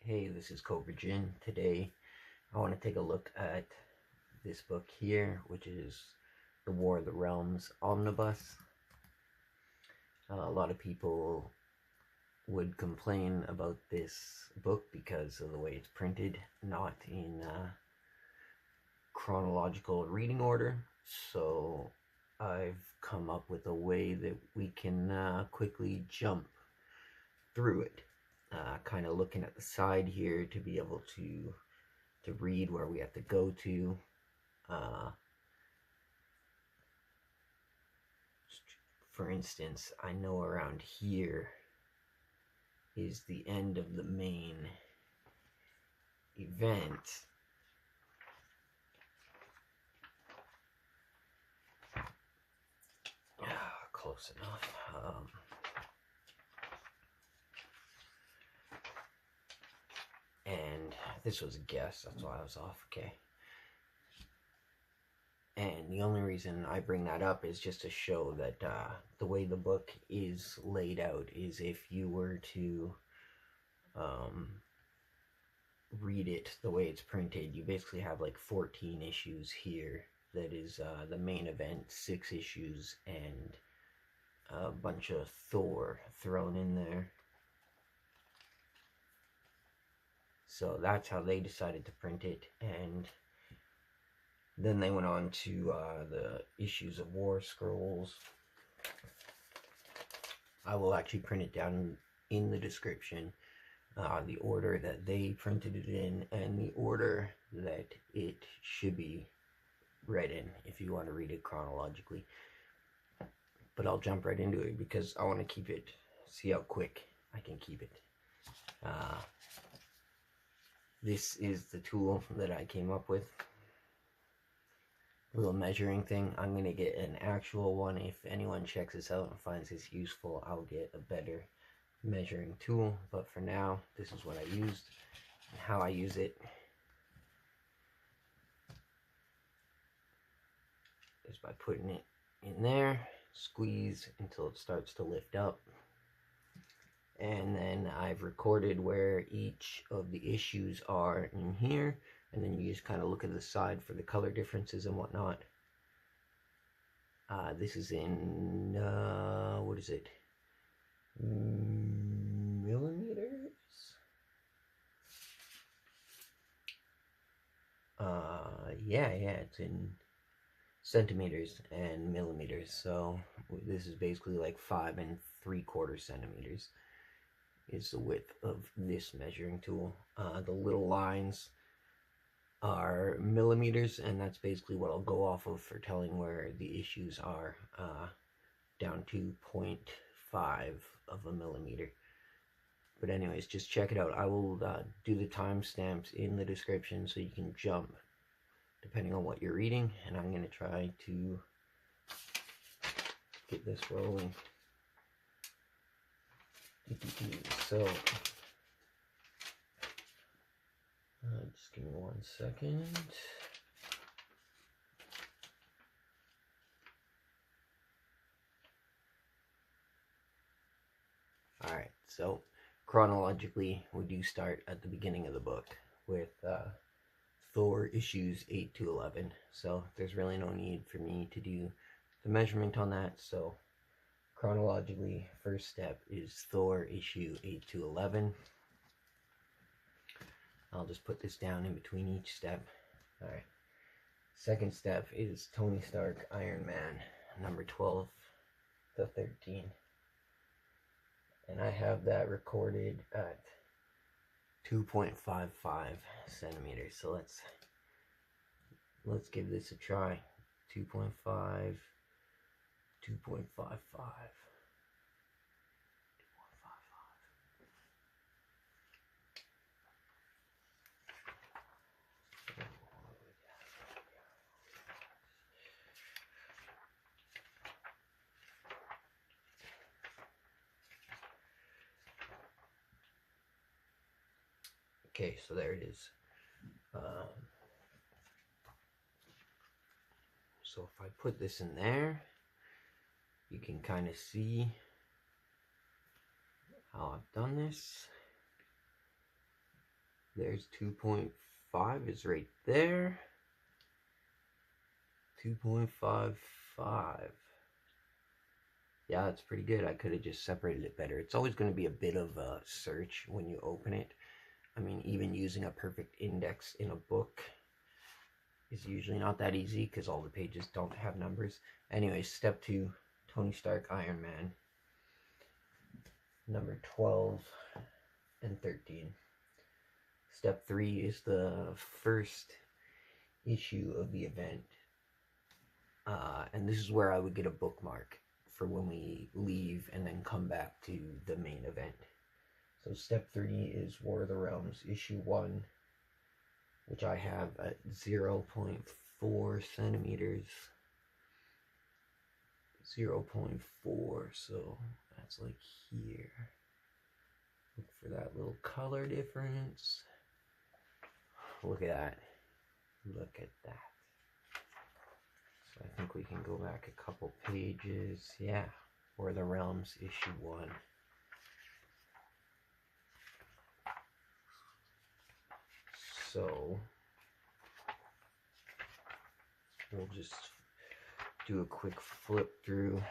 Hey, this is Cobrajin. Today I want to take a look at this book here, which is The War of the Realms Omnibus. A lot of people would complain about this book because of the way it's printed, not in chronological reading order. So I've come up with a way that we can quickly jump through it. Kind of looking at the side here to be able to read where we have to go to. For instance, I know around here is the end of the main event. Close enough. And this was a guess, that's why I was off. Okay. And the only reason I bring that up is just to show that the way the book is laid out is if you were to read it the way it's printed, you basically have like 14 issues here. That is the main event, 6 issues, and a bunch of Thor thrown in there. So that's how they decided to print it, and then they went on to the issues of War Scrolls. I will actually print it down in the description, the order that they printed it in and the order that it should be read in if you want to read it chronologically. But I'll jump right into it because I want to keep it, see how quick I can keep it. This is the tool that I came up with. A little measuring thing. I'm going to get an actual one. If anyone checks this out and finds this useful, I'll get a better measuring tool. But for now, this is what I used and how I use it. Is by putting it in there, squeeze until it starts to lift up. And then I've recorded where each of the issues are in here. And then you just kind of look at the side for the color differences and whatnot. This is in, what is it? Millimeters? Yeah, it's in centimeters and millimeters. So this is basically like 5 3/4 centimeters is the width of this measuring tool. The little lines are millimeters, and that's basically what I'll go off of for telling where the issues are, down to 0.5 of a millimeter. But anyways, just check it out. I will do the timestamps in the description so you can jump depending on what you're reading, and I'm going to try to get this rolling. So just give me 1 second. Alright, so chronologically, we do start at the beginning of the book with Thor issues 8 to 11. So there's really no need for me to do the measurement on that. So chronologically, first step is Thor issue 8 to 11. I'll just put this down in between each step. Alright. Second step is Tony Stark Iron Man, number 12 to 13. And I have that recorded at 2.55 centimeters. So let's give this a try. 2.5, 2.55. Okay, so there it is. So if I put this in there, you can kind of see how I've done this. There's 2.5 is right there. 2.55. Yeah, that's pretty good. I could have just separated it better. It's always going to be a bit of a search when you open it. I mean, even using a perfect index in a book is usually not that easy because all the pages don't have numbers. Anyway, step 2, Tony Stark, Iron Man. Number 12 and 13. Step 3 is the first issue of the event. And this is where I would get a bookmark for when we leave and then come back to the main event. So step 3 is War of the Realms issue 1, which I have at 0.4 centimeters. 0.4, so that's like here. Look for that little color difference. Look at that. Look at that. So I think we can go back a couple pages. Yeah, War of the Realms issue 1. So we'll just do a quick flip through.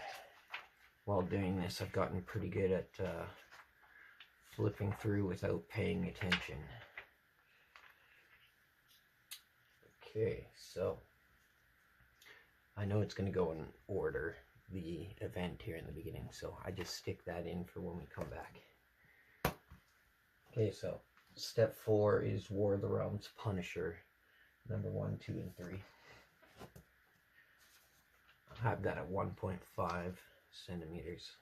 While doing this, I've gotten pretty good at flipping through without paying attention. Okay, so I know it's going to go in order, the event here in the beginning, so I just stick that in for when we come back. Okay, so step 4 is War of the Realms Punisher, number 1, 2, and 3. I have that at 1.5 centimeters.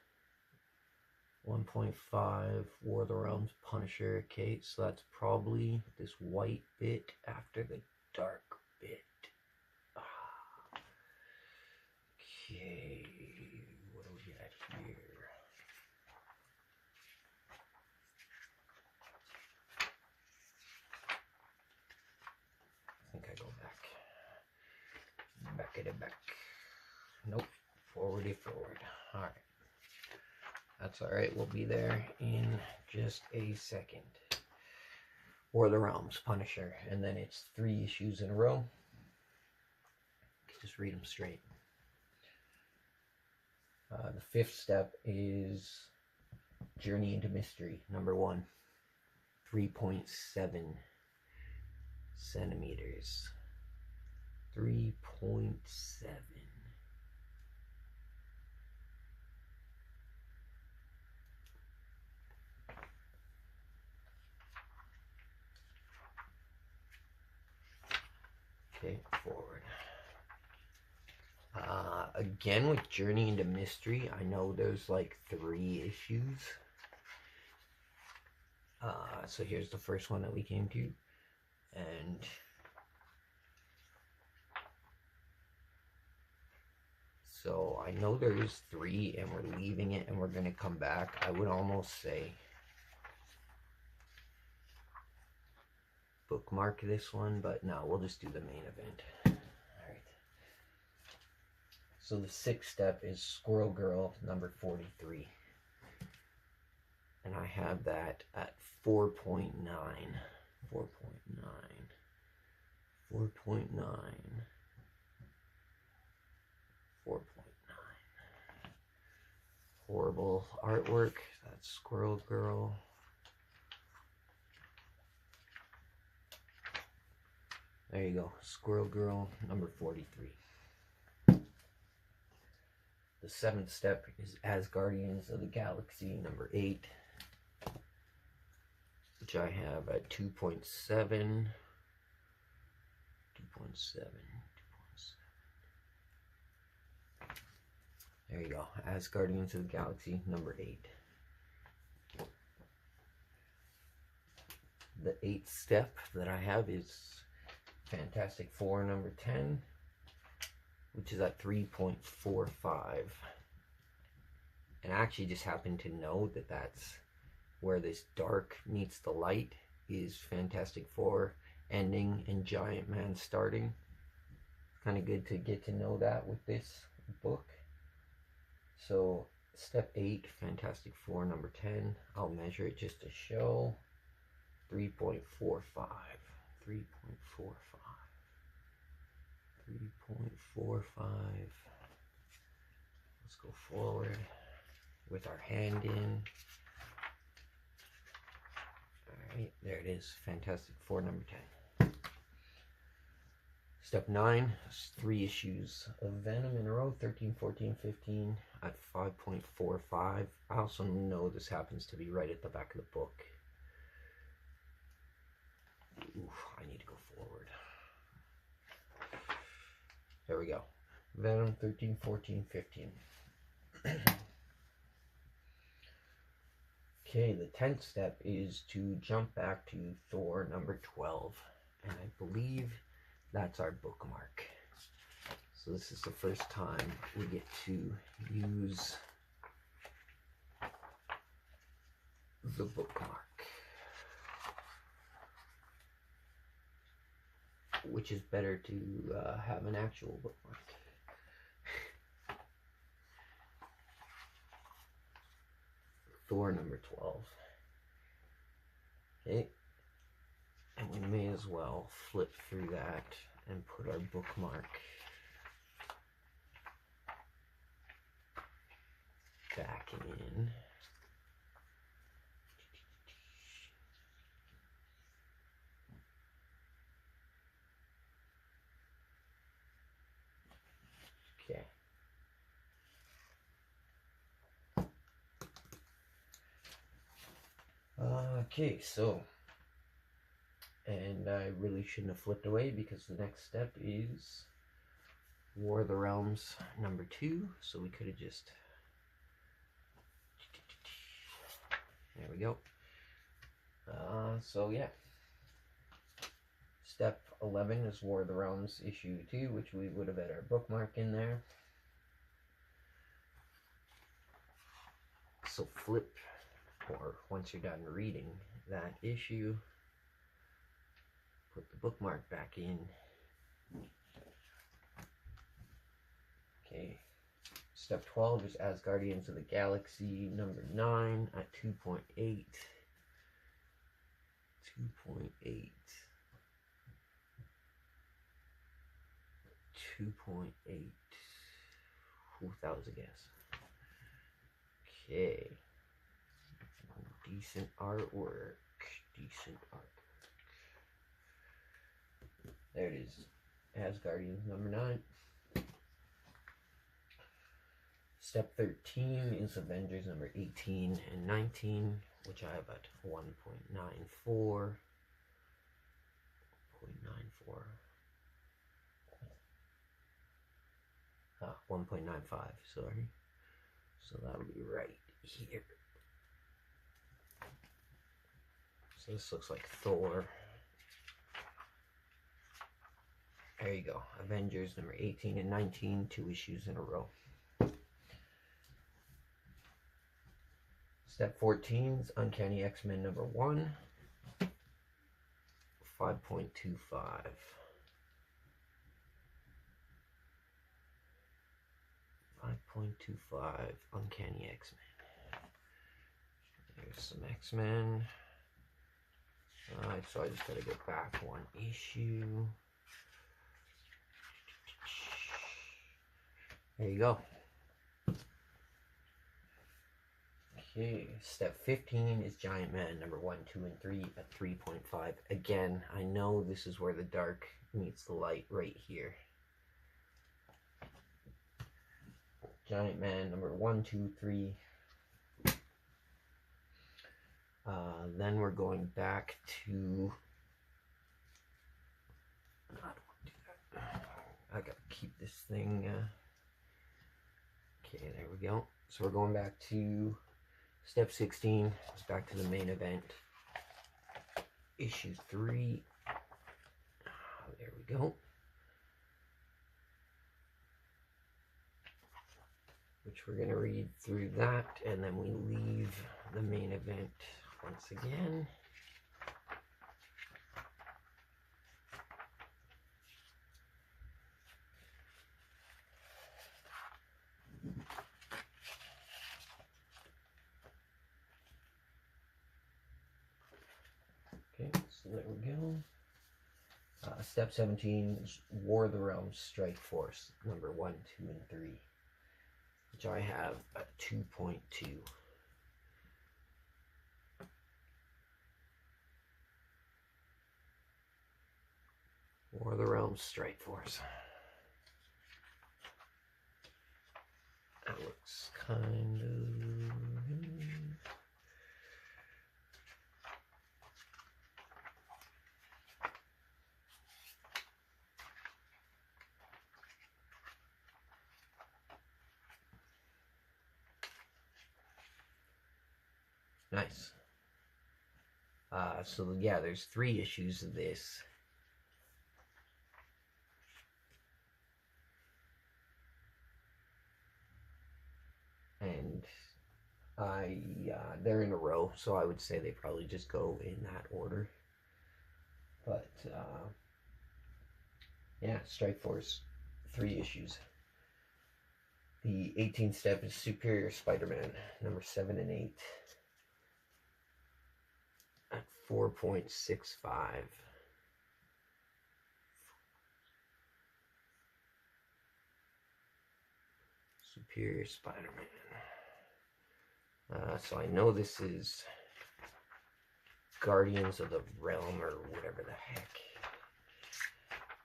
1.5 War of the Realms Punisher. Okay, so that's probably this white bit after the dark bit. Okay, what do we got here? I think I go back at it back. Nope, forward. Alright, that's alright, we'll be there in just a second. War of the Realms Punisher, and then it's 3 issues in a row. Just read them straight. The 5th step is Journey into Mystery, number 1, 3.7 centimeters. 3.7. Okay, forward. Again, with Journey into Mystery, I know there's like 3 issues. So here's the first one that we came to. And so I know there's 3 and we're leaving it and we're going to come back. I would almost say bookmark this one, but no, we'll just do the main event. Alright. So the 6th step is Squirrel Girl, number 43. And I have that at 4.9. 4.9. 4.9. 4.9. Horrible artwork. That's Squirrel Girl. There you go. Squirrel Girl, number 43. The 7th step is Asguardians of the Galaxy, number 8. Which I have at 2.7. 2.7. There you go. Asguardians of the Galaxy, number 8. The 8th step that I have is Fantastic Four, number 10, which is at 3.45. And I actually just happen to know that that's where this dark meets the light is Fantastic Four ending and Giant Man starting. Kind of good to get to know that with this book. So step 8, Fantastic Four, number 10. I'll measure it just to show. 3.45. 3.45. 3.45. Let's go forward with our hand in. Alright, there it is. Fantastic Four number 10. Step 9 is 3 issues of Venom in a row, 13, 14, 15 at 5.45. I also know this happens to be right at the back of the book. Oof, I need to go forward. There we go. Venom 13, 14, 15. Okay, the 10th step is to jump back to Thor number 12. And I believe that's our bookmark. So this is the first time we get to use the bookmark, which is better to have an actual bookmark. Thor number 12. Okay, and we may as well flip through that and put our bookmark back in. Okay. Okay, so, and I really shouldn't have flipped away because the next step is War of the Realms number 2, so we could have just, there we go. So yeah, step 11 is War of the Realms issue 2, which we would have had our bookmark in there. So flip, or once you're done reading that issue, put the bookmark back in. Okay, step 12 is Asguardians of the Galaxy number 9 at 2.8. 2.8. 2.8. Ooh, that was a guess. Okay. Decent artwork. Decent artwork. There it is. Asguardians number 9. Step 13 is Avengers number 18 and 19, which I have at 1.94. 1.95, sorry. So that'll be right here. So this looks like Thor. There you go. Avengers number 18 and 19, 2 issues in a row. Step 14 is Uncanny X-Men number 1. 5.25. 5.25 Uncanny X-Men. There's some X-Men. Alright, so I just gotta go back 1 issue. There you go. Okay, step 15 is Giant Man number 1, 2, and 3 at 3.5. Again, I know this is where the dark meets the light right here. Giant Man number 1, 2, 3. Then we're going back to, I don't want to do that. I gotta keep this thing, okay, there we go. So we're going back to step 16, it's back to the main event. Issue 3, there we go. Which we're gonna read through that, and then we leave the main event once again. Okay. So there we go. Step 17 is War of the Realms Strikeforce, number 1, 2, and 3, which I have at 2.2. War of the Realms Strikeforce. That looks kind of... nice. So yeah, there's 3 issues of this. And they're in a row, so I would say they probably just go in that order. But yeah, Strikeforce, 3 issues. The 18th step is Superior Spider-Man, number 7 and 8, at 4.65. Superior Spider-Man. So I know this is Guardians of the Realm or whatever the heck.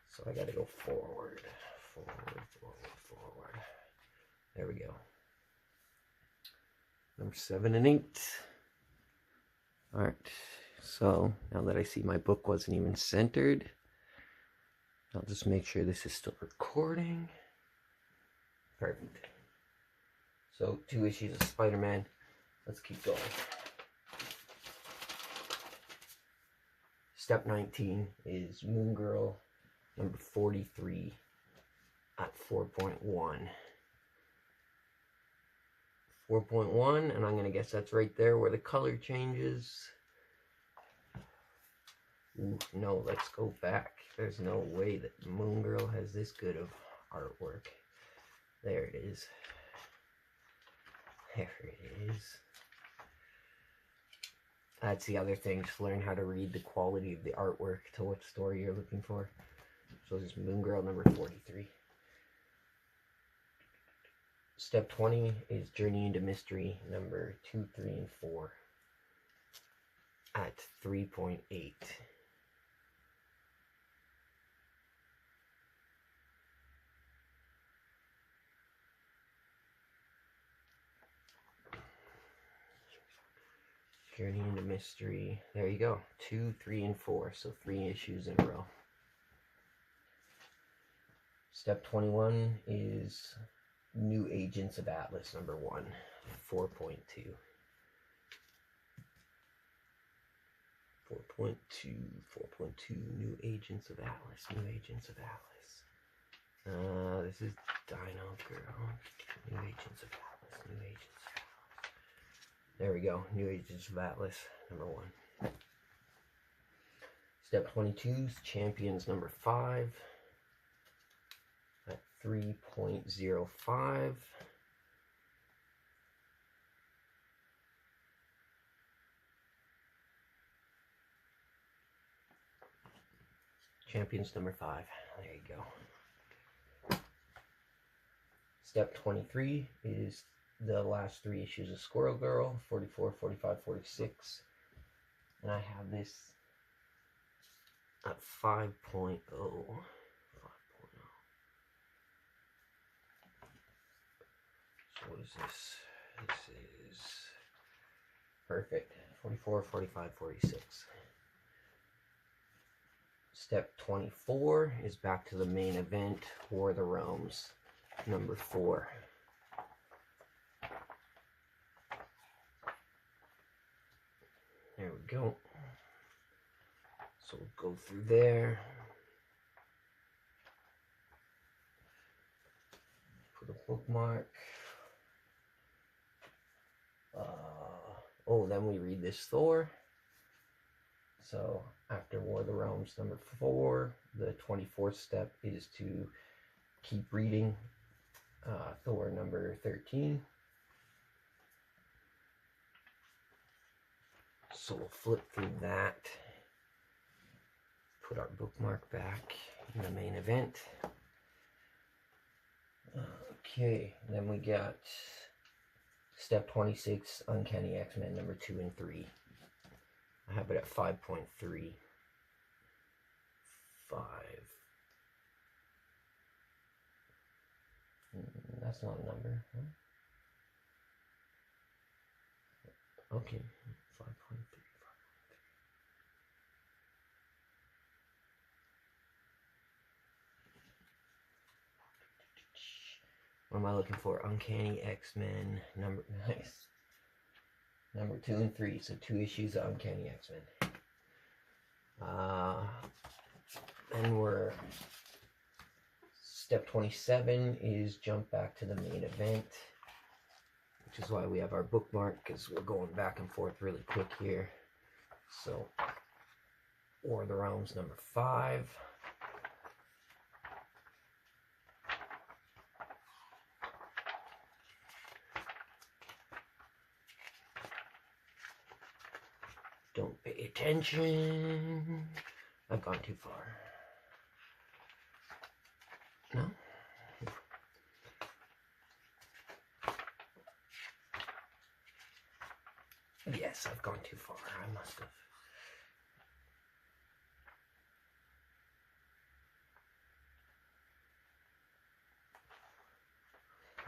So I gotta go forward. There we go. Number 7 and 8. Alright, so now that I see my book wasn't even centered, I'll just make sure this is still recording. Perfect. So 2 issues of Spider-Man. Let's keep going. Step 19 is Moon Girl, number 43, at 4.1. 4.1, and I'm going to guess that's right there where the color changes. Ooh, no, let's go back. There's no way that Moon Girl has this good of artwork. There it is. There it is. That's the other thing, just learn how to read the quality of the artwork to what story you're looking for. So this is Moon Girl number 43. Step 20 is Journey into Mystery number 2, 3, and 4 at 3.8. Journey into Mystery. There you go. 2, 3, and 4. So 3 issues in a row. Step 21 is New Agents of Atlas, number 1, 4.2. 4.2, New Agents of Atlas, New Agents of Atlas. This is Dino Girl. New Agents of Atlas, New Agents of Atlas. There we go, New Agents of Atlas, number 1. Step 22 is Champions, number 5, at 3.05. Champions number 5. There you go. Step 23 is the last 3 issues of Squirrel Girl, 44, 45, 46. And I have this at 5.0. 5.0. So what is this? This is perfect. 44, 45, 46. Step 24 is back to the main event, War of the Realms, number 4. There we go. So we'll go through there. Put a bookmark. Then we read this Thor. So after War of the Realms number 4, the 24th step is to keep reading Thor number 13. So we'll flip through that. put our bookmark back in the main event. Okay, then we got Step 26, Uncanny X-Men number 2 and 3. I have it at 5.3. 5. That's not a number, huh? Okay, 5.3. What am I looking for? Uncanny X-Men number 2 and 3. So 2 issues of Uncanny X-Men. Then we're Step 27 is jump back to the main event, which is why we have our bookmark, because we're going back and forth really quick here. So, War of the Realms number 5. Don't pay attention. I've gone too far. No? Yes, I've gone too far. I must have.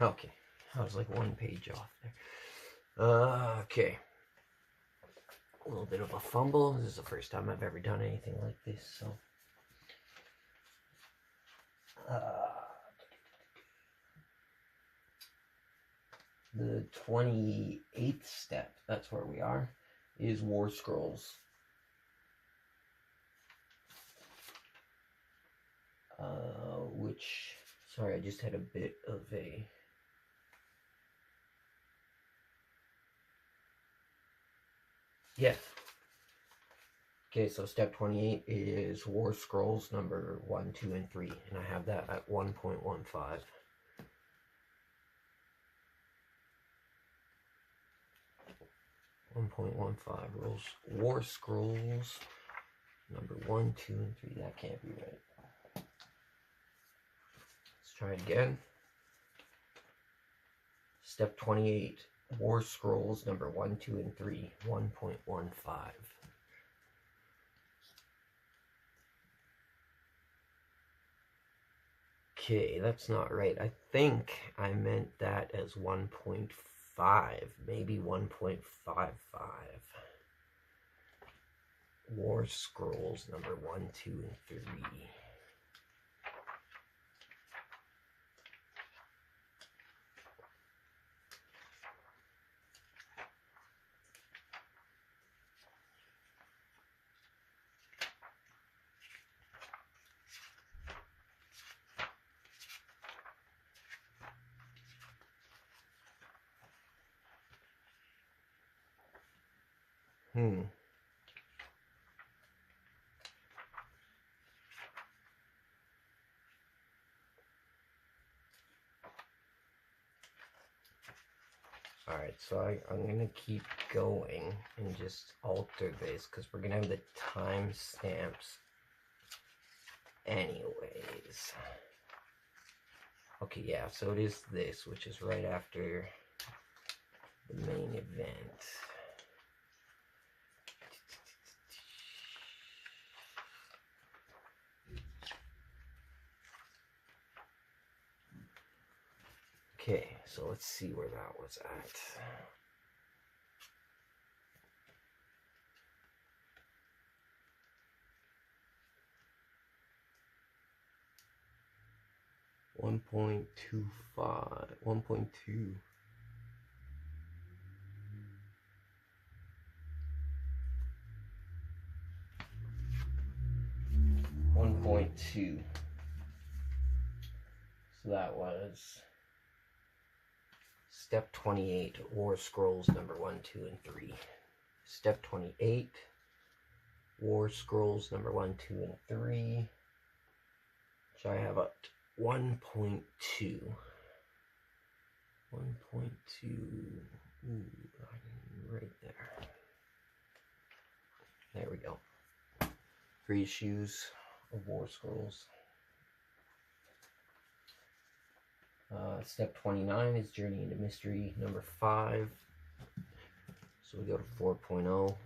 Okay. I was like 1 page off there. Okay. A little bit of a fumble. This is the first time I've ever done anything like this, so. The 28th step, that's where we are, is War Scrolls. Which, sorry, I just had a bit of a... Yeah. Okay, so step 28 is War Scrolls number 1, 2, and 3, and I have that at 1.15. 1.15 War Scrolls number 1, 2, and 3. That can't be right. Let's try it again. Step 28 War Scrolls number 1, 2, and 3. 1.15. Okay, that's not right. I think I meant that as 1.5, maybe 1.55. War Scrolls number 1, 2, and 3. Alright, so I'm going to keep going and just alter this because we're going to have the time stamps anyways. Okay, yeah, so it is this, which is right after the main event. Okay, so let's see where that was at. One point two five, 1.2. So that was Step 28, War Scrolls number 1, 2, and 3. Step 28, War Scrolls number 1, 2, and 3. Which I have at 1.2. 1.2. Ooh, right there. There we go. 3 issues of War Scrolls. Step 29 is Journey into Mystery number 5. So we go to 4.0.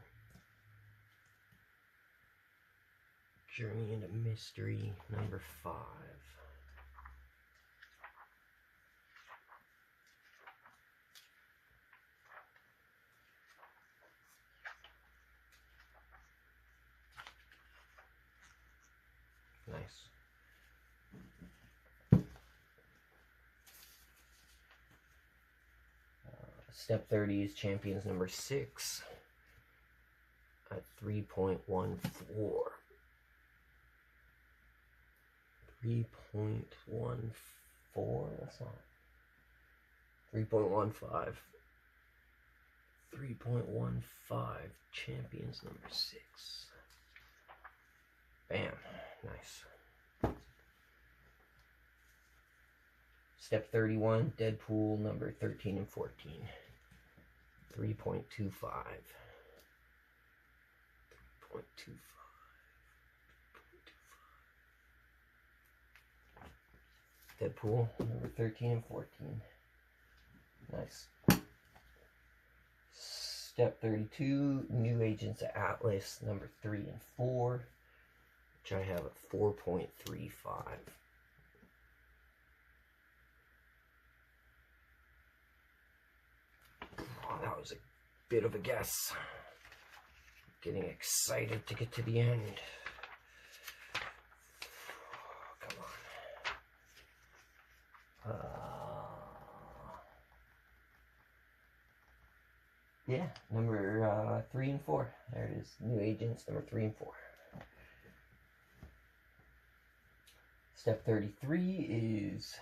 Journey into Mystery number 5. Nice. Step 30 is Champions number 6 at 3.14. 3.14? That's not. 3.15. 3.15. Champions number 6. Bam. Nice. Step 31, Deadpool number 13 and 14. 3.25. 3.25. Deadpool number 13 and 14. Nice. Step 32, New Agents of Atlas number 3 and 4, which I have at 4.35. Oh, that was a bit of a guess. Getting excited to get to the end. Come on. Yeah, number 3 and 4. There it is. New Agents, number 3 and 4. Step 33 is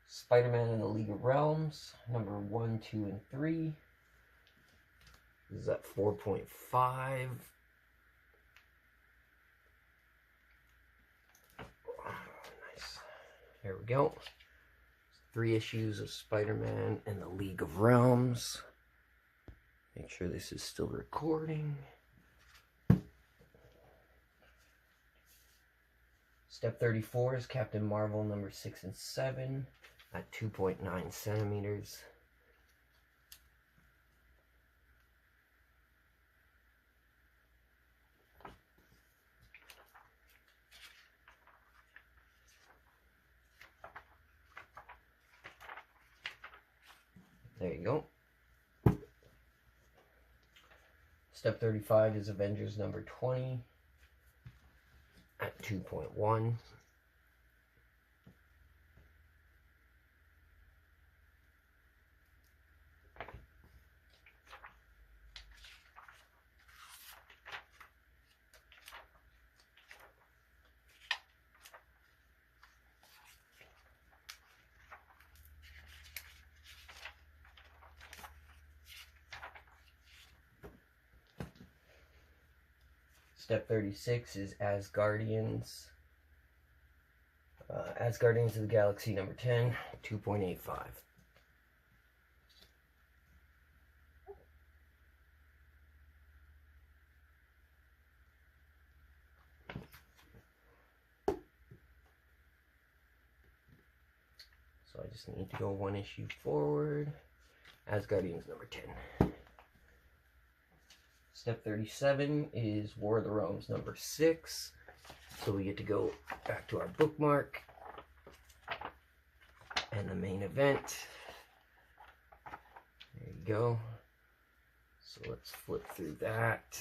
Spider-Man and the League of Realms, number 1, 2, and 3. This is at 4.5. Nice. There we go. 3 issues of Spider-Man and the League of Realms. Make sure this is still recording. Step 34 is Captain Marvel number 6 and 7 at 2.9 centimeters. There you go. Step 35 is Avengers number 20 at 2.1. Step 36 is Asguardians. Asguardians of the Galaxy number 10, 2.85. So I just need to go 1 issue forward. Asguardians number 10. Step 37 is War of the Realms number 6. So we get to go back to our bookmark and the main event. There you go. So let's flip through that.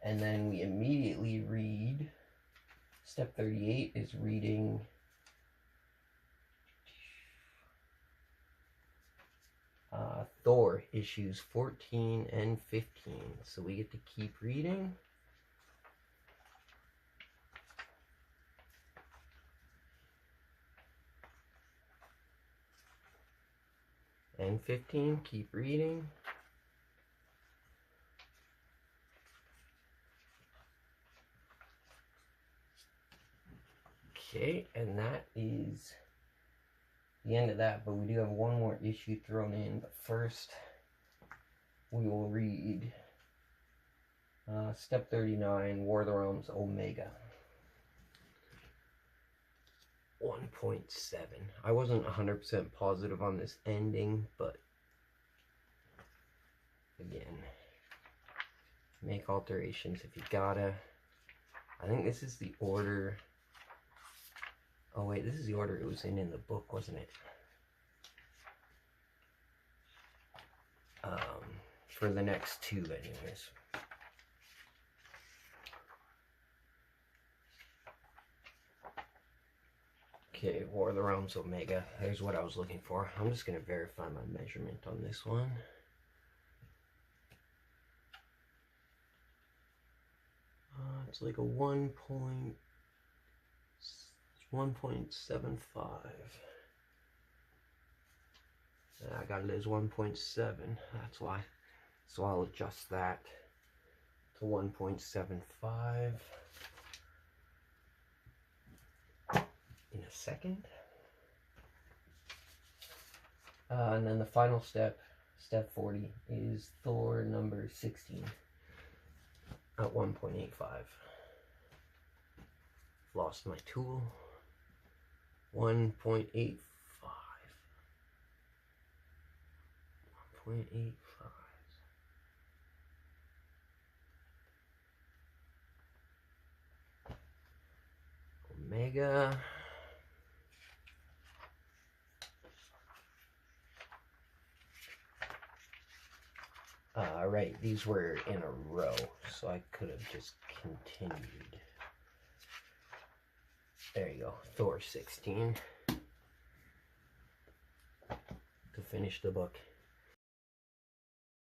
And then we immediately read, step 38 is reading Thor issues 14 and 15. So we get to keep reading. And 15, keep reading. Okay, and that is the end of that, but we do have one more issue thrown in. But first, we will read Step 39, War of the Realms Omega. 1.7. I wasn't 100% positive on this ending, but again, make alterations if you gotta. I think this is the order. Oh wait, this is the order it was in the book, wasn't it? For the next two, anyways. Okay, War of the Realms Omega. There's what I was looking for. I'm just going to verify my measurement on this one. It's like a 1.75. I got it as 1.7. That's why. So I'll adjust that to 1.75 in a second. And then the final step, step 40, is Thor number 16 at 1.85. Lost my tool. 1.85. 1.85. Omega. Right, these were in a row, so I could have just continued. There you go, Thor 16 to finish the book.